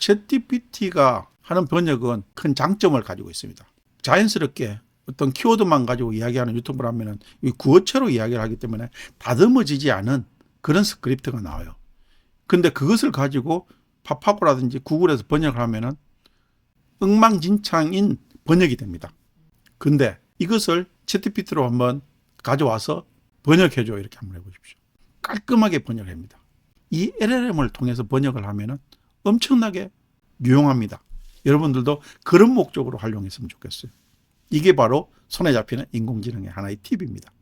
챗GPT가 하는 번역은 큰 장점을 가지고 있습니다. 자연스럽게 어떤 키워드만 가지고 이야기하는 유튜브를 하면은 구어체로 이야기를 하기 때문에 다듬어지지 않은 그런 스크립트가 나와요. 근데 그것을 가지고 파파고라든지 구글에서 번역을 하면은 엉망진창인 번역이 됩니다. 근데 이것을 챗GPT로 한번 가져와서 번역해줘 이렇게 한번 해보십시오. 깔끔하게 번역합니다. 이 LLM을 통해서 번역을 하면은 엄청나게 유용합니다. 여러분들도 그런 목적으로 활용했으면 좋겠어요. 이게 바로 손에 잡히는 인공지능의 하나의 팁입니다.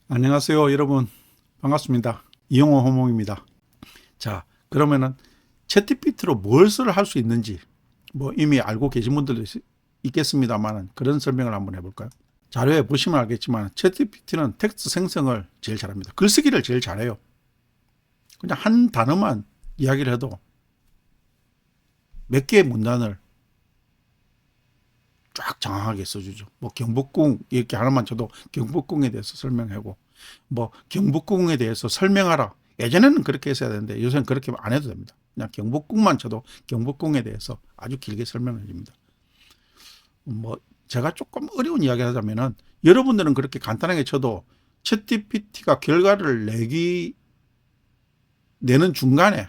안녕하세요 여러분, 반갑습니다. 이용호 호몽입니다. 자, 그러면은 챗GPT로 무엇을 할 수 있는지 뭐 이미 알고 계신 분들도 있겠습니다만 그런 설명을 한번 해볼까요? 자료에 보시면 알겠지만 챗GPT는 텍스트 생성을 제일 잘합니다. 글쓰기를 제일 잘해요. 그냥 한 단어만 이야기를 해도 몇 개의 문단을 쫙 장황하게 써주죠. 뭐 경복궁 이렇게 하나만 쳐도 경복궁에 대해서 설명하고 뭐 경복궁에 대해서 설명하라. 예전에는 그렇게 했어야 되는데 요새는 그렇게 안 해도 됩니다. 그냥 경복궁만 쳐도 경복궁에 대해서 아주 길게 설명해 줍니다. 뭐 제가 조금 어려운 이야기를 하자면은 여러분들은 그렇게 간단하게 쳐도 챗GPT가 결과를 내는 중간에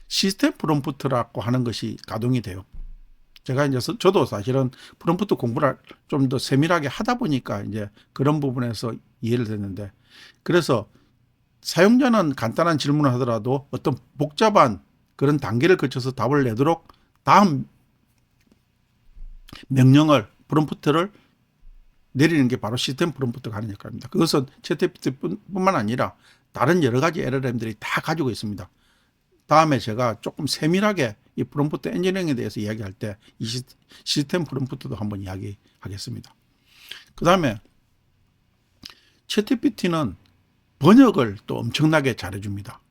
시스템 프롬프트라고 하는 것이 가동이 돼요. 제가 이제 저도 사실은 프롬프트 공부를 좀 더 세밀하게 하다 보니까 이제 그런 부분에서 이해를 했는데, 그래서 사용자는 간단한 질문을 하더라도 어떤 복잡한 그런 단계를 거쳐서 답을 내도록 다음 명령을 프롬프트를 내리는 게 바로 시스템 프롬프트가 하는 역할입니다. 그것은 챗GPT뿐만 아니라 다른 여러 가지 LLM들이 다 가지고 있습니다. 다음에 제가 조금 세밀하게 이 프롬프트 엔지니어링에 대해서 이야기할 때 이 시스템 프롬프트도 한번 이야기하겠습니다. 그 다음에 챗GPT는 번역을 또 엄청나게 잘해줍니다.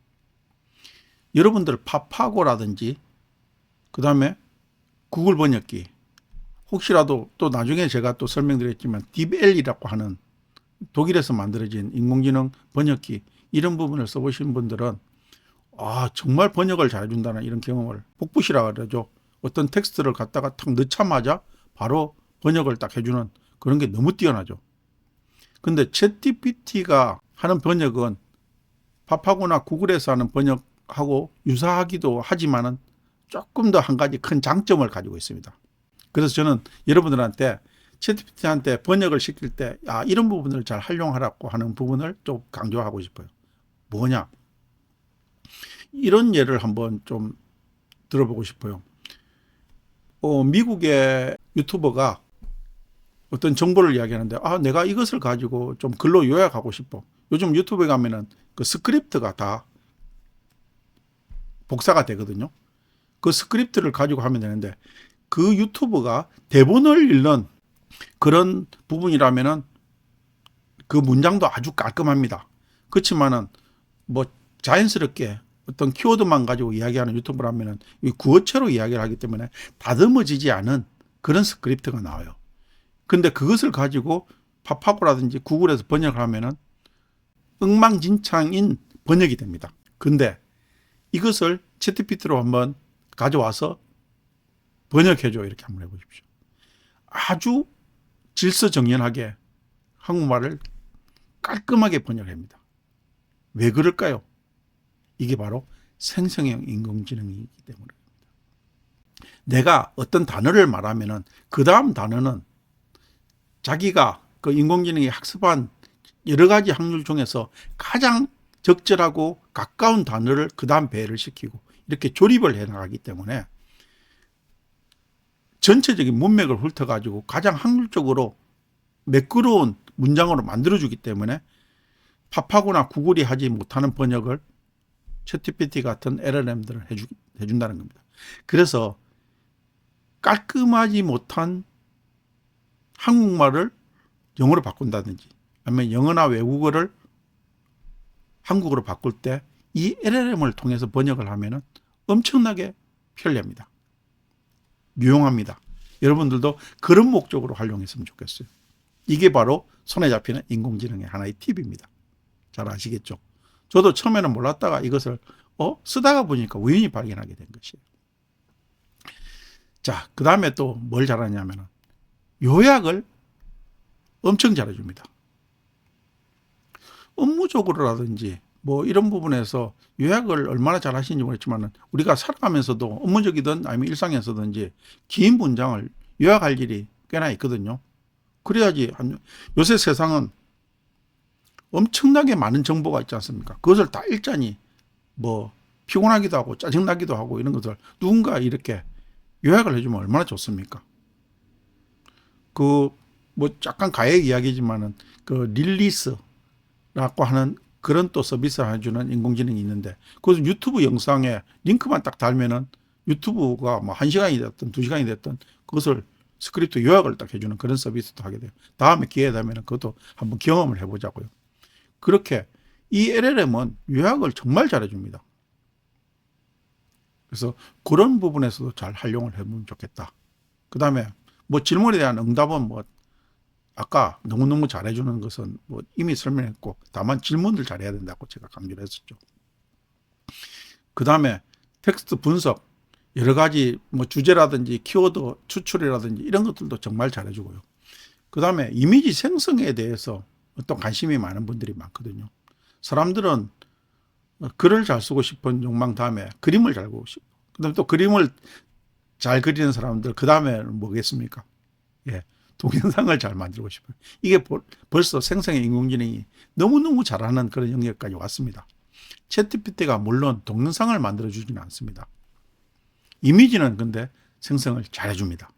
여러분들 파파고라든지 그 다음에 구글 번역기, 혹시라도 또 나중에 제가 또 설명드렸지만 DeepL이라고 하는 독일에서 만들어진 인공지능 번역기, 이런 부분을 써보신 분들은 정말 번역을 잘해준다는 이런 경험을, 복붙이라 그러죠. 어떤 텍스트를 갖다가 탁 넣자마자 바로 번역을 딱 해주는 그런 게 너무 뛰어나죠. 근데 챗GPT가 하는 번역은 파파고나 구글에서 하는 번역하고 유사하기도 하지만은 조금 더 한 가지 큰 장점을 가지고 있습니다. 그래서 저는 여러분들한테 챗GPT한테 번역을 시킬 때 이런 부분을 잘 활용하라고 하는 부분을 좀 강조하고 싶어요. 뭐냐? 이런 예를 한번 좀 들어보고 싶어요. 미국의 유튜버가 어떤 정보를 이야기하는데 내가 이것을 가지고 좀 글로 요약하고 싶어. 요즘 유튜브에 가면은 그 스크립트가 다 복사가 되거든요. 그 스크립트를 가지고 하면 되는데 그 유튜버가 대본을 읽는 그런 부분이라면은 그 문장도 아주 깔끔합니다. 그렇지만은 뭐 자연스럽게 어떤 키워드만 가지고 이야기하는 유튜브를 하면은 구어체로 이야기를 하기 때문에 다듬어지지 않은 그런 스크립트가 나와요. 근데 그것을 가지고 파파고라든지 구글에서 번역을 하면은 엉망진창인 번역이 됩니다. 근데 이것을 챗GPT로 한번 가져와서 번역해줘 이렇게 한번 해보십시오. 아주 질서정연하게 한국말을 깔끔하게 번역합니다. 왜 그럴까요? 이게 바로 생성형 인공지능이기 때문입니다. 내가 어떤 단어를 말하면은 그 다음 단어는 자기가 그 인공지능이 학습한 여러 가지 확률 중에서 가장 적절하고 가까운 단어를 그 다음 배열을 시키고 이렇게 조립을 해 나가기 때문에 전체적인 문맥을 훑어가지고 가장 확률적으로 매끄러운 문장으로 만들어주기 때문에 파파고나 구글이 하지 못하는 번역을 챗GPT 같은 LLM들을 해준다는 겁니다. 그래서 깔끔하지 못한 한국말을 영어로 바꾼다든지 아니면 영어나 외국어를 한국어로 바꿀 때 이 LLM을 통해서 번역을 하면은 엄청나게 편리합니다. 유용합니다. 여러분들도 그런 목적으로 활용했으면 좋겠어요. 이게 바로 손에 잡히는 인공지능의 하나의 팁입니다. 잘 아시겠죠? 저도 처음에는 몰랐다가 이것을 쓰다가 보니까 우연히 발견하게 된 것이에요. 자, 그 다음에 또 뭘 잘하냐면 요약을 엄청 잘해줍니다. 업무적으로라든지 뭐 이런 부분에서 요약을 얼마나 잘 하시는지 모르겠지만 우리가 살아가면서도 업무적이든 아니면 일상에서든지 긴 문장을 요약할 일이 꽤나 있거든요. 그래야지 요새 세상은 엄청나게 많은 정보가 있지 않습니까? 그것을 다 읽자니 뭐 피곤하기도 하고 짜증나기도 하고 이런 것들 누군가 이렇게 요약을 해주면 얼마나 좋습니까? 그 뭐 약간 가해 이야기지만은 그 릴리스라고 하는 그런 또 서비스를 해주는 인공지능이 있는데 그것은 유튜브 영상에 링크만 딱 달면은 유튜브가 뭐 1시간이 됐든 2시간이 됐든 그것을 스크립트 요약을 딱 해주는 그런 서비스도 하게 돼요. 다음에 기회 되면 그것도 한번 경험을 해보자고요. 그렇게 이 LLM은 요약을 정말 잘해줍니다. 그래서 그런 부분에서도 잘 활용을 해보면 좋겠다. 그 다음에 뭐 질문에 대한 응답은 뭐 아까 너무너무 잘해주는 것은 뭐 이미 설명했고 다만 질문을 잘해야 된다고 제가 강조를 했었죠. 그 다음에 텍스트 분석 여러 가지 뭐 주제라든지 키워드 추출이라든지 이런 것들도 정말 잘해주고요. 그 다음에 이미지 생성에 대해서 어떤 관심이 많은 분들이 많거든요. 사람들은 글을 잘 쓰고 싶은 욕망 다음에 그림을 잘 그리고 싶고 그 다음에 또 그림을 잘 그리는 사람들 그 다음에는 뭐겠습니까? 예, 동영상을 잘 만들고 싶어요. 이게 벌써 생성의 인공지능이 너무너무 잘하는 그런 영역까지 왔습니다. 챗GPT가 물론 동영상을 만들어주지는 않습니다. 이미지는 근데 생성을 잘해줍니다.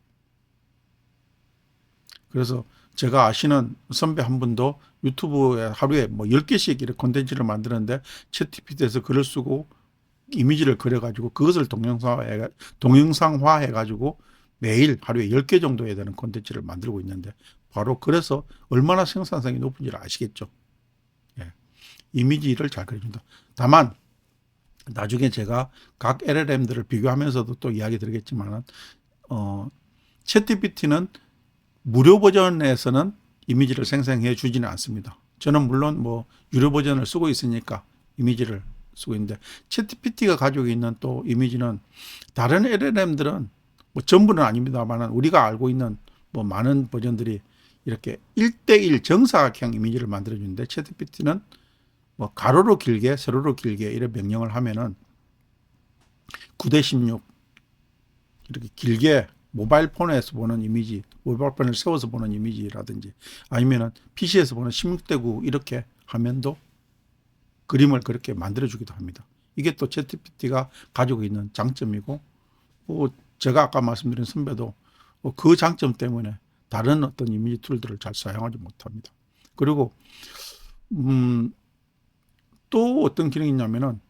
그래서 제가 아시는 선배 한 분도 유튜브에 하루에 뭐 10개씩 이렇게 콘텐츠를 만드는데 챗GPT에서 글을 쓰고 이미지를 그려가지고 그것을 동영상화 해가지고 매일 하루에 10개 정도에 되는 콘텐츠를 만들고 있는데 바로 그래서 얼마나 생산성이 높은지를 아시겠죠. 예. 이미지를 잘 그려준다. 다만 나중에 제가 각 LLM들을 비교하면서도 또 이야기 드리겠지만 챗GPT는 무료 버전에서는 이미지를 생성해 주지는 않습니다. 저는 물론 뭐 유료 버전을 쓰고 있으니까 이미지를 쓰고 있는데 챗GPT가 가지고 있는 또 이미지는 다른 LLM들은 뭐 전부는 아닙니다만 우리가 알고 있는 뭐 많은 버전들이 이렇게 1대1 정사각형 이미지를 만들어 주는데 챗GPT는 뭐 가로로 길게 세로로 길게 이런 명령을 하면은 9대16 이렇게 길게 모바일 폰에서 보는 이미지, 모바일 폰을 세워서 보는 이미지라든지 아니면은 PC에서 보는 16대9 이렇게 화면도 그림을 그렇게 만들어주기도 합니다. 이게 또 챗GPT가 가지고 있는 장점이고 제가 아까 말씀드린 선배도 그 장점 때문에 다른 어떤 이미지 툴들을 잘 사용하지 못합니다. 그리고 또 어떤 기능이 있냐면은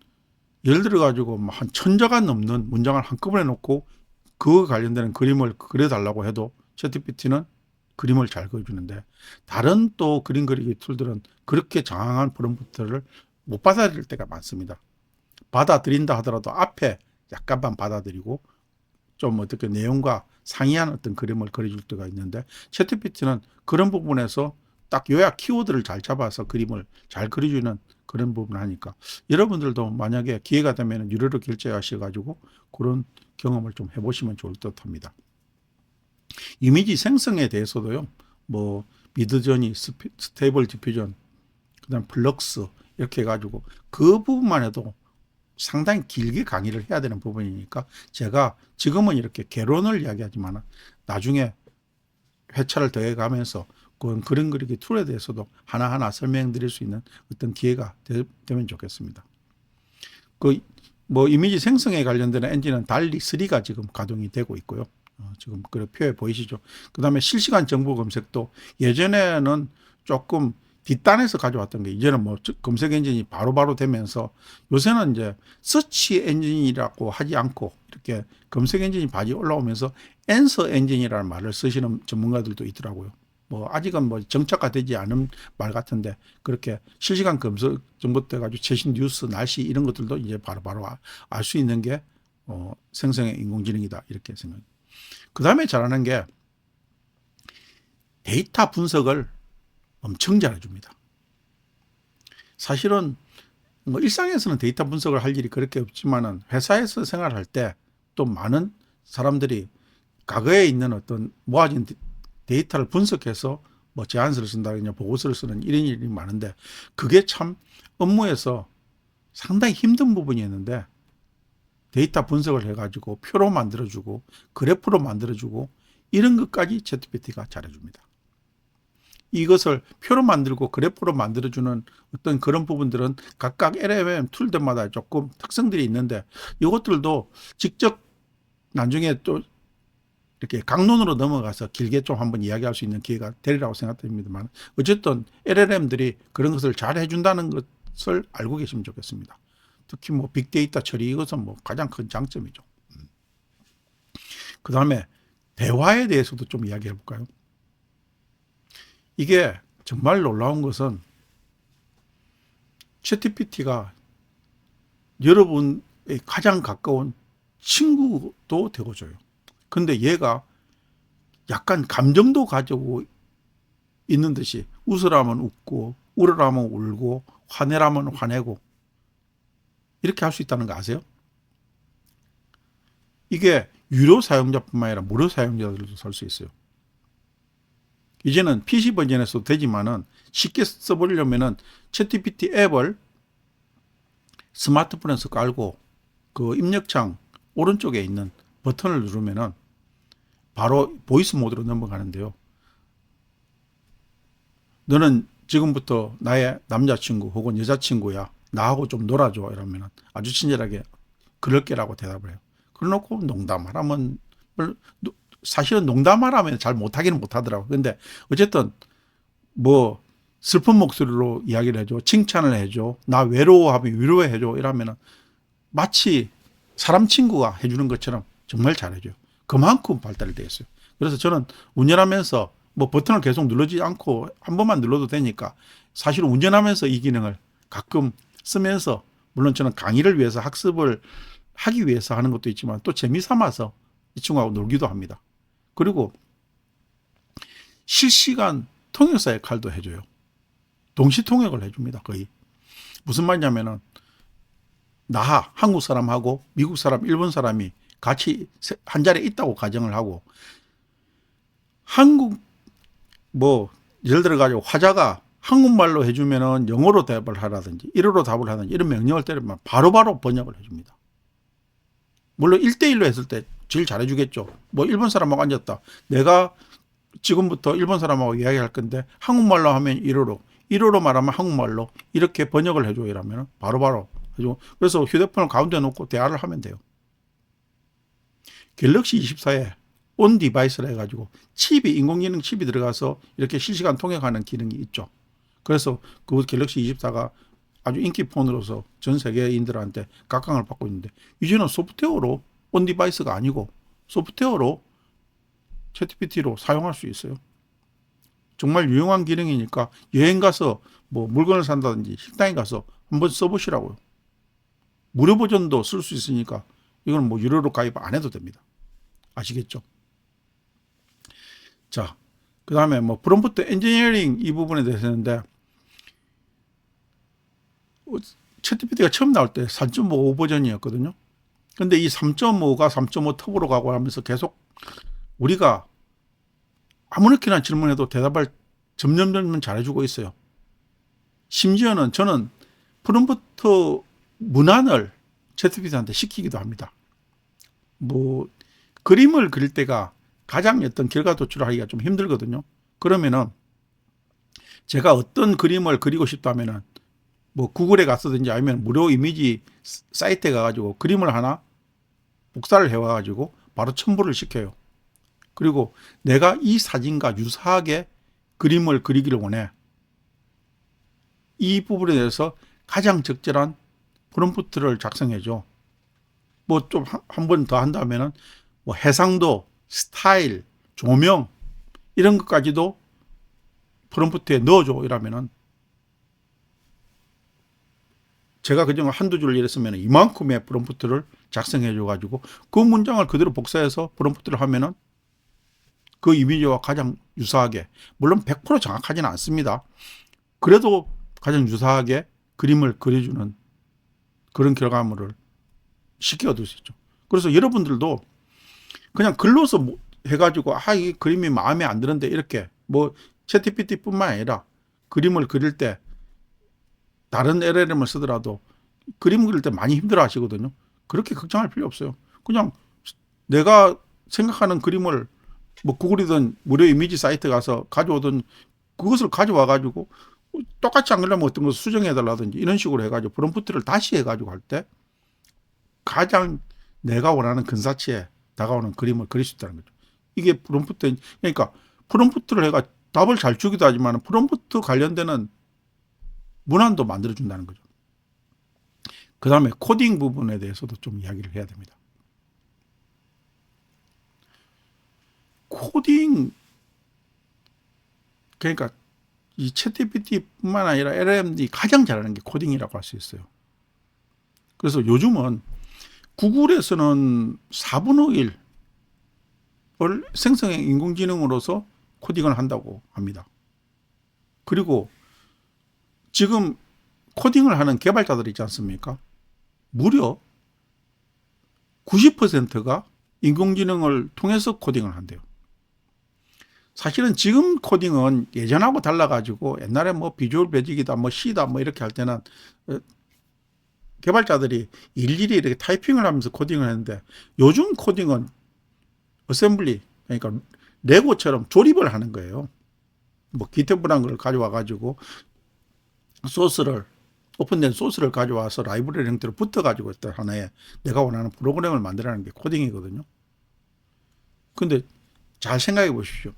예를 들어 가지고 한 1000자가 넘는 문장을 한꺼번에 놓고 그 관련되는 그림을 그려달라고 해도 챗GPT는 그림을 잘 그려주는데 다른 또 그림 그리기 툴들은 그렇게 장황한 프롬프트를 못 받아들일 때가 많습니다. 받아들인다 하더라도 앞에 약간만 받아들이고 좀 어떻게 내용과 상이한 어떤 그림을 그려줄 때가 있는데 챗GPT는 그런 부분에서 딱 요약 키워드를 잘 잡아서 그림을 잘 그려주는 그런 부분을 하니까 여러분들도 만약에 기회가 되면 유료로 결제하셔가지고 그런 경험을 좀 해보시면 좋을 듯 합니다. 이미지 생성에 대해서도요, 뭐, 미드저니, 스테이블 디퓨전, 그 다음 플럭스, 이렇게 해가지고 그 부분만 해도 상당히 길게 강의를 해야 되는 부분이니까 제가 지금은 이렇게 개론을 이야기하지만 나중에 회차를 더해가면서 그런 그림 그리기 툴에 대해서도 하나하나 설명드릴 수 있는 어떤 기회가 되면 좋겠습니다. 뭐 이미지 생성에 관련된 엔진은 달리 3가 지금 가동이 되고 있고요. 지금 그 표에 보이시죠? 그 다음에 실시간 정보 검색도 예전에는 조금 뒷단에서 가져왔던 게 이제는 뭐 검색 엔진이 바로바로 되면서 요새는 이제 서치 엔진이라고 하지 않고 이렇게 검색 엔진이 바지 올라오면서 앤서 엔진이라는 말을 쓰시는 전문가들도 있더라고요. 뭐 아직은 뭐 정착화되지 않은 말 같은데 그렇게 실시간 검색 정보 때 가지고 최신 뉴스, 날씨 이런 것들도 이제 바로바로 알 수 있는 게 생성의 인공지능이다 이렇게 생각합니다. 그 다음에 잘하는 게 데이터 분석을 엄청 잘해줍니다. 사실은 뭐 일상에서는 데이터 분석을 할 일이 그렇게 없지만은 회사에서 생활할 때 또 많은 사람들이 과거에 있는 어떤 모아진 데이터를 분석해서 뭐 제안서를 쓴다거나 보고서를 쓰는 이런 일이 많은데, 그게 참 업무에서 상당히 힘든 부분이었는데, 데이터 분석을 해가지고 표로 만들어주고 그래프로 만들어주고 이런 것까지 챗GPT가 잘해줍니다. 이것을 표로 만들고 그래프로 만들어주는 어떤 그런 부분들은 각각 LLM 툴들마다 조금 특성들이 있는데, 이것들도 직접 나중에 또 이렇게 강론으로 넘어가서 길게 좀 한번 이야기할 수 있는 기회가 되리라고 생각됩니다만, 어쨌든 LLM들이 그런 것을 잘 해준다는 것을 알고 계시면 좋겠습니다. 특히 뭐 빅데이터 처리, 이것은 뭐 가장 큰 장점이죠. 그 다음에 대화에 대해서도 좀 이야기해 볼까요? 이게 정말 놀라운 것은 챗GPT가 여러분의 가장 가까운 친구도 되어줘요. 근데 얘가 약간 감정도 가지고 있는 듯이 웃으라면 웃고 울으라면 울고 화내라면 화내고 이렇게 할 수 있다는 거 아세요? 이게 유료 사용자뿐만 아니라 무료 사용자들도 살 수 있어요. 이제는 PC 버전에서도 되지만은 쉽게 써보려면은 챗GPT 앱을 스마트폰에서 깔고 그 입력창 오른쪽에 있는 버튼을 누르면은 바로 보이스 모드로 넘어가는데요. 너는 지금부터 나의 남자친구 혹은 여자친구야. 나하고 좀 놀아줘. 이러면은 아주 친절하게 그럴게라고 대답을 해요. 그래놓고 농담하라면, 사실은 농담하라면 잘 못하기는 못하더라고요. 근데 어쨌든 뭐 슬픈 목소리로 이야기를 해줘. 칭찬을 해줘. 나 외로워하면 위로해줘. 이러면은 마치 사람 친구가 해주는 것처럼 정말 잘해줘요. 그만큼 발달되어 있어요. 그래서 저는 운전하면서 뭐 버튼을 계속 누르지 않고 한 번만 눌러도 되니까 사실 운전하면서 이 기능을 가끔 쓰면서, 물론 저는 강의를 위해서 학습을 하기 위해서 하는 것도 있지만 또 재미삼아서 이 친구하고 놀기도 합니다. 그리고 실시간 통역사 역할도 해줘요. 동시 통역을 해줍니다. 거의. 무슨 말이냐면은 나 한국 사람하고 미국 사람, 일본 사람이 같이 한 자리에 있다고 가정을 하고, 한국 뭐 예를 들어 가지고 화자가 한국말로 해주면은 영어로 대답을 하라든지 일어로 답을 하든지 이런 명령을 때리면 바로바로 번역을 해줍니다. 물론 1대1로 했을 때 제일 잘해주겠죠. 뭐 일본 사람하고 앉았다. 내가 지금부터 일본 사람하고 이야기할 건데 한국말로 하면 일어로 말하면 한국말로 이렇게 번역을 해줘. 이러면 바로바로 해줘. 그래서 휴대폰을 가운데 놓고 대화를 하면 돼요. 갤럭시 24에 온 디바이스를 해가지고 칩이, 인공지능 칩이 들어가서 이렇게 실시간 통역하는 기능이 있죠. 그래서 그 갤럭시 24가 아주 인기 폰으로서 전 세계인들한테 각광을 받고 있는데, 이제는 소프트웨어로 온 디바이스가 아니고 소프트웨어로 챗GPT로 사용할 수 있어요. 정말 유용한 기능이니까 여행 가서 뭐 물건을 산다든지 식당에 가서 한번 써보시라고요. 무료 버전도 쓸 수 있으니까 이건 뭐 유료로 가입 안 해도 됩니다. 아시겠죠? 자, 그 다음에 뭐 프롬프트 엔지니어링 이 부분에 대해서인데, 챗GPT가 처음 나올 때 3.5 버전이었거든요. 근데 이 3.5가 3.5 톱으로 가고 하면서 계속 우리가 아무렇게나 질문해도 대답을 점점 잘해주고 있어요. 심지어는 저는 프롬프트 문안을 챗GPT한테 시키기도 합니다. 뭐 그림을 그릴 때가 가장 어떤 결과 도출을 하기가 좀 힘들거든요. 그러면은 제가 어떤 그림을 그리고 싶다면은 뭐 구글에 갔든지 아니면 무료 이미지 사이트에 가가지고 그림을 하나 복사를 해와가지고 바로 첨부를 시켜요. 그리고 내가 이 사진과 유사하게 그림을 그리기를 원해. 이 부분에 대해서 가장 적절한 프롬프트를 작성해줘. 뭐 좀 한 번 더 한다면은 뭐 해상도, 스타일, 조명 이런 것까지도 프롬프트에 넣어줘. 이러면은 제가 그중 한두 줄 이랬으면 이만큼의 프롬프트를 작성해 줘가지고 그 문장을 그대로 복사해서 프롬프트를 하면은 그 이미지와 가장 유사하게, 물론 100% 정확하지는 않습니다. 그래도 가장 유사하게 그림을 그려주는 그런 결과물을 쉽게 얻을 수 있죠. 그래서 여러분들도 그냥 글로서 해가지고 이 그림이 마음에 안 드는데 이렇게 뭐 챗GPT뿐만 아니라 그림을 그릴 때 다른 LLM을 쓰더라도 그림 그릴 때 많이 힘들어 하시거든요. 그렇게 걱정할 필요 없어요. 그냥 내가 생각하는 그림을 뭐 구글이든 무료 이미지 사이트 가서 가져오든 그것을 가져와 가지고 똑같이 안 그리려면 어떤 것을 수정해 달라든지 이런 식으로 해가지고 프롬프트를 다시 해가지고 할 때 가장 내가 원하는 근사치에 다가오는 그림을 그릴 수 있다는 거죠. 이게 프롬프트, 그러니까 프롬프트를 해가 답을 잘 주기도 하지만 프롬프트 관련되는 문안도 만들어준다는 거죠. 그 다음에 코딩 부분에 대해서도 좀 이야기를 해야 됩니다. 코딩, 그러니까 이 챗GPT뿐만 아니라 LLM이 가장 잘하는 게 코딩이라고 할 수 있어요. 그래서 요즘은 구글에서는 4분의 1을 생성형 인공지능으로서 코딩을 한다고 합니다. 그리고 지금 코딩을 하는 개발자들 있지 않습니까? 무려 90%가 인공지능을 통해서 코딩을 한대요. 사실은 지금 코딩은 예전하고 달라가지고 옛날에 뭐 비주얼 베이직이다, 뭐 C다, 뭐 이렇게 할 때는 개발자들이 일일이 이렇게 타이핑을 하면서 코딩을 했는데 요즘 코딩은 어셈블리, 그러니까 레고처럼 조립을 하는 거예요. 뭐 기태브란 걸 가져와 가지고 소스를 오픈된 소스를 가져와서 라이브러리 형태로 붙어 가지고 하나의 내가 원하는 프로그램을 만들어내는 게 코딩이거든요. 근데 잘 생각해 보십시오.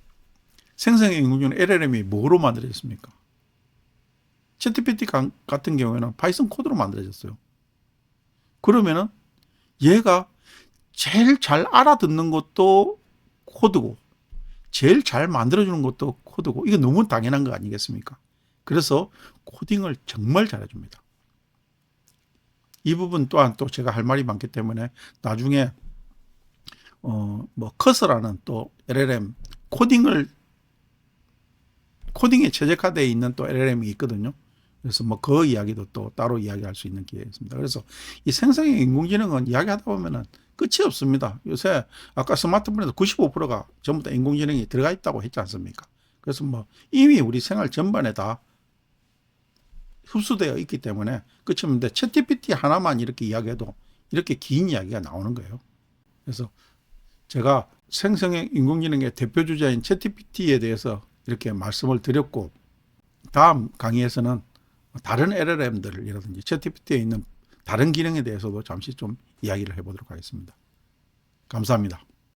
생성형 인공지능 LLM이 뭐로 만들어졌습니까? 챗GPT 같은 경우에는 파이썬 코드로 만들어졌어요. 그러면은 얘가 제일 잘 알아듣는 것도 코드고 제일 잘 만들어주는 것도 코드고 이게 너무 당연한 거 아니겠습니까? 그래서 코딩을 정말 잘해줍니다. 이 부분 또한 또 제가 할 말이 많기 때문에 나중에 뭐 커서라는 또 LLM 코딩에 최적화되어 있는 또 LLM이 있거든요. 그래서 뭐 그 이야기도 또 따로 이야기할 수 있는 기회가 있습니다. 그래서 이 생성형 인공지능은 이야기하다 보면은 끝이 없습니다. 요새 아까 스마트폰에서 95%가 전부 다 인공지능이 들어가 있다고 했지 않습니까? 그래서 뭐 이미 우리 생활 전반에 다 흡수되어 있기 때문에 끝이 없는데 챗GPT 하나만 이렇게 이야기해도 이렇게 긴 이야기가 나오는 거예요. 그래서 제가 생성형 인공지능의 대표 주자인 챗GPT에 대해서 이렇게 말씀을 드렸고 다음 강의에서는 다른 LLM들이라든지 챗GPT에 있는 다른 기능에 대해서도 잠시 좀 이야기를 해보도록 하겠습니다. 감사합니다.